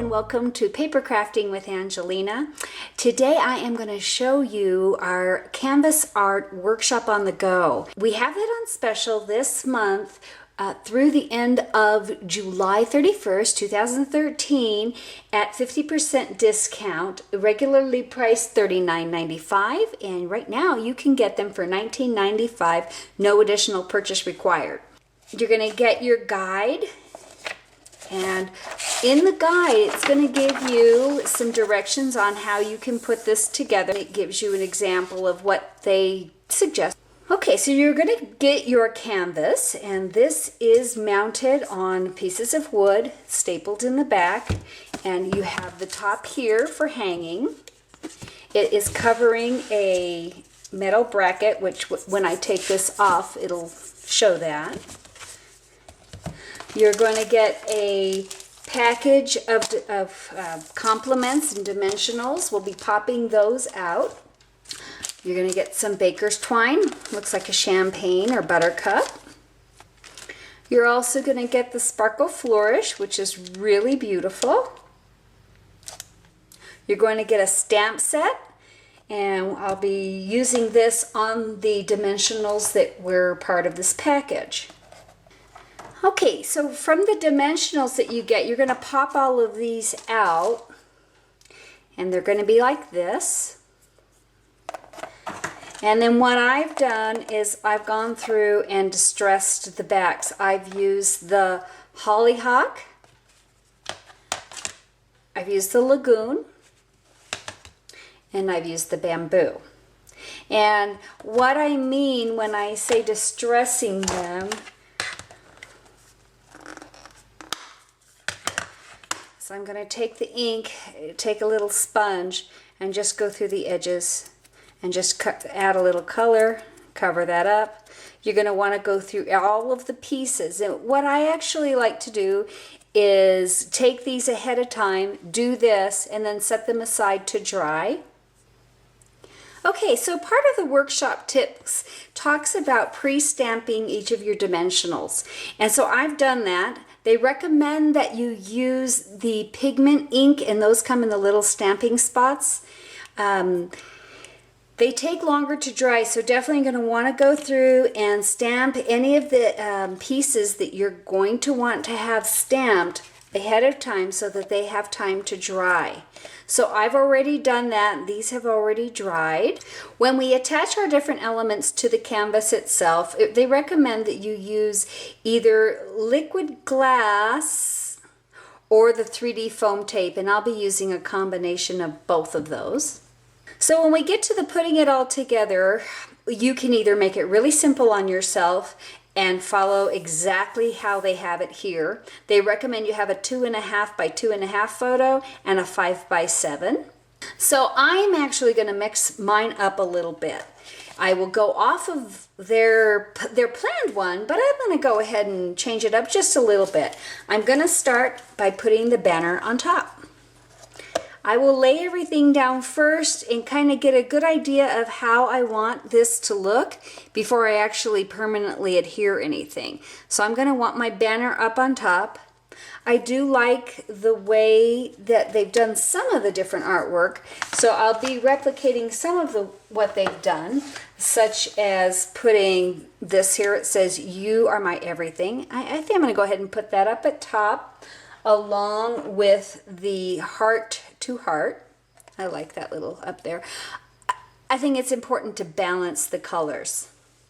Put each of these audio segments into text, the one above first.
and welcome to Paper Crafting with Angelina. Today I am going to show you our Canvas Art Workshop on the Go. We have it on special this month through the end of July 31st, 2013 at 50% discount, regularly priced $39.95, and right now you can get them for $19.95, no additional purchase required. You're going to get your guide, and in the guide it's going to give you some directions on how you can put this together. It gives you an example of what they suggest. Okay, so you're going to get your canvas, and this is mounted on pieces of wood stapled in the back, and you have the top here for hanging. It is covering a metal bracket, which when I take this off it'll show that. You're going to get a package of complements and dimensionals. We'll be popping those out. You're going to get some baker's twine. Looks like a champagne or buttercup. You're also going to get the Sparkle Flourish, which is really beautiful. You're going to get a stamp set, and I'll be using this on the dimensionals that were part of this package. Okay, so from the dimensionals that you get, you're going to pop all of these out, and they're going to be like this. And then what I've done is I've gone through and distressed the backs. I've used the Hollyhock, I've used the Lagoon, and I've used the Bamboo. And what I mean when I say distressing them, so I'm going to take the ink, take a little sponge, and just go through the edges and just add a little color, cover that up. You're going to want to go through all of the pieces. And what I actually like to do is take these ahead of time, do this, and then set them aside to dry. Okay, so part of the workshop tips talks about pre-stamping each of your dimensionals. And so I've done that. They recommend that you use the pigment ink, and those come in the little stamping spots. They take longer to dry, so definitely going to want to go through and stamp any of the pieces that you're going to want to have stamped ahead of time so that they have time to dry. So I've already done that. These have already dried. When we attach our different elements to the canvas itself, they recommend that you use either liquid glass or the 3D foam tape, and I'll be using a combination of both of those. So when we get to the putting it all together, you can either make it really simple on yourself and follow exactly how they have it here. They recommend you have a 2.5 by 2.5 photo and a 5 by 7. So I'm actually going to mix mine up a little bit. I will go off of their planned one, but I'm going to go ahead and change it up just a little bit. I'm going to start by putting the banner on top. I will lay everything down first and kind of get a good idea of how I want this to look before I actually permanently adhere anything. So I'm going to want my banner up on top. I do like the way that they've done some of the different artwork, so I'll be replicating some of what they've done, such as putting this here. It says, "You are my everything." I think I'm going to go ahead and put that up at top, along with the heart to heart. I like that little up there. I think it's important to balance the colors.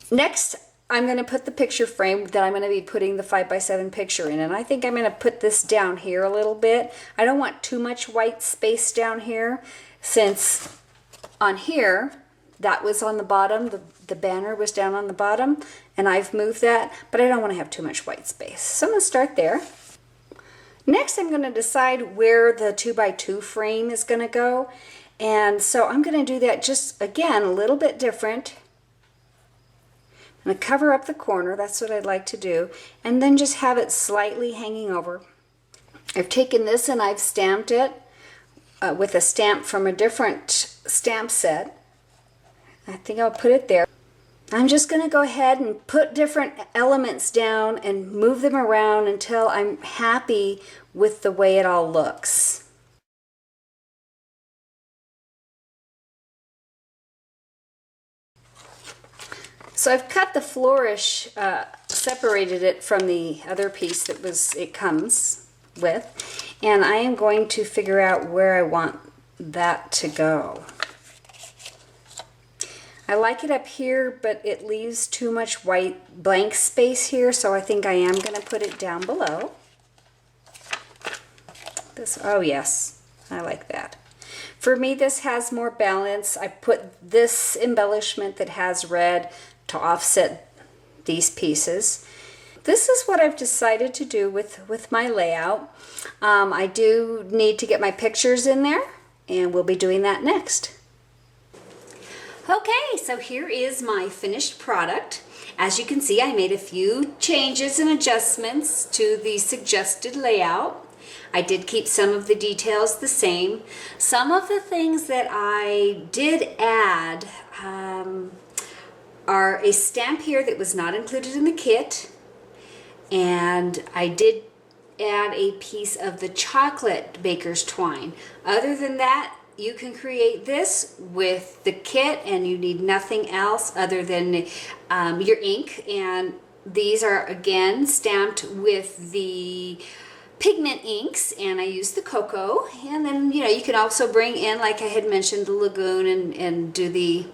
Next, I'm going to put the picture frame that I'm going to be putting the 5 by 7 picture in, and I think I'm going to put this down here a little bit. I don't want too much white space down here, since on here that was on the bottom, the banner was down on the bottom, and I've moved that, but I don't want to have too much white space. So I'm going to start there. Next, I'm going to decide where the 2 by 2 frame is going to go. And so I'm going to do that just, again, a little bit different. I'm going to cover up the corner. That's what I'd like to do. And then just have it slightly hanging over. I've taken this and I've stamped it with a stamp from a different stamp set. I think I'll put it there. I'm just going to go ahead and put different elements down and move them around until I'm happy with the way it all looks. So I've cut the flourish, separated it from the other piece that it comes with, and I am going to figure out where I want that to go. I like it up here, but it leaves too much white blank space here, so I think I am going to put it down below. Oh yes, I like that. For me, this has more balance. I put this embellishment that has red to offset these pieces. This is what I've decided to do with my layout. I do need to get my pictures in there, and we'll be doing that next. Okay, so here is my finished product. As you can see, I made a few changes and adjustments to the suggested layout. I did keep some of the details the same. Some of the things that I did add are a stamp here that was not included in the kit, and I did add a piece of the chocolate baker's twine. Other than that, you can create this with the kit and you need nothing else other than your ink, and these are again stamped with the pigment inks, and I use the cocoa. And then you can also bring in, like I had mentioned, the lagoon and do the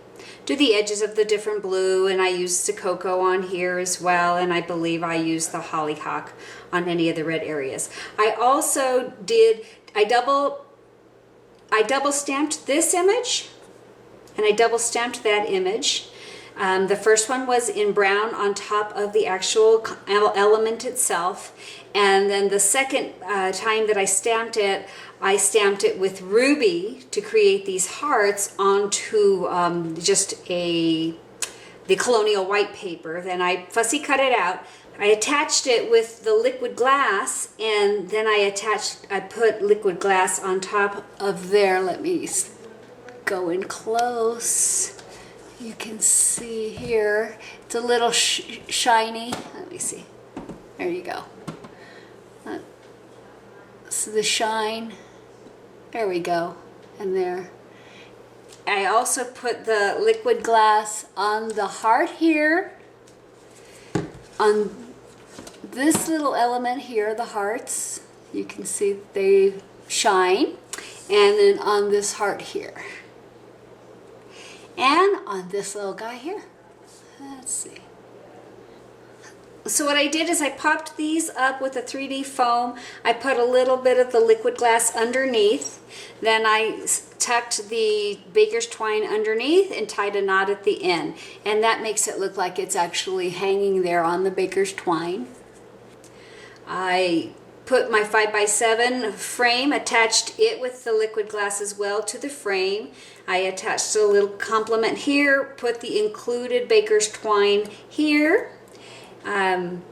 edges of the different blue, and I used the cocoa on here as well, and I believe I used the hollyhock on any of the red areas. I also did, I double stamped this image, and I double stamped that image. The first one was in brown on top of the actual element itself, and then the second time that I stamped it with ruby to create these hearts onto just the colonial white paper. Then I fussy cut it out. I attached it with the liquid glass, and then I put liquid glass on top of there. Let me go in close. You can see here, it's a little shiny. Let me see. There you go. So the shine. There we go. And there. I also put the liquid glass on the heart here. On this little element here, the hearts, you can see they shine. And then on this heart here. And on this little guy here. Let's see. So what I did is I popped these up with a 3D foam. I put a little bit of the liquid glass underneath. Then I tucked the baker's twine underneath and tied a knot at the end. And that makes it look like it's actually hanging there on the baker's twine. I put my 5x7 frame, attached it with the liquid glass as well to the frame. I attached a little complement here, put the included baker's twine here.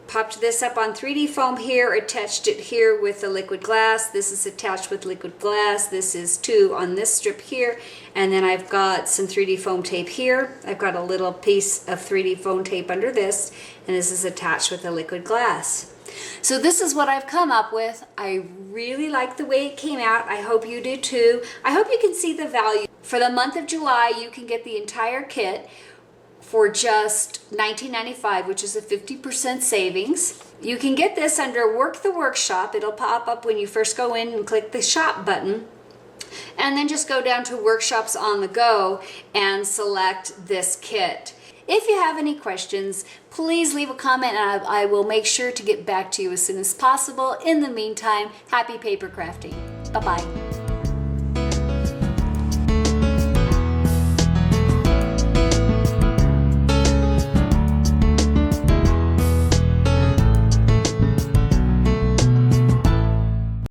Popped this up on 3D foam here, attached it here with the liquid glass. This is attached with liquid glass. This is too on this strip here. And then I've got some 3D foam tape here. I've got a little piece of 3D foam tape under this, and this is attached with the liquid glass. So this is what I've come up with. I really like the way it came out. I hope you do too. I hope you can see the value. For the month of July, you can get the entire kit for just $19.95, which is a 50% savings. You can get this under Work the Workshop. It'll pop up when you first go in and click the shop button. And then just go down to Workshops on the Go and select this kit. If you have any questions, please leave a comment and I will make sure to get back to you as soon as possible. In the meantime, happy paper crafting. Bye-bye.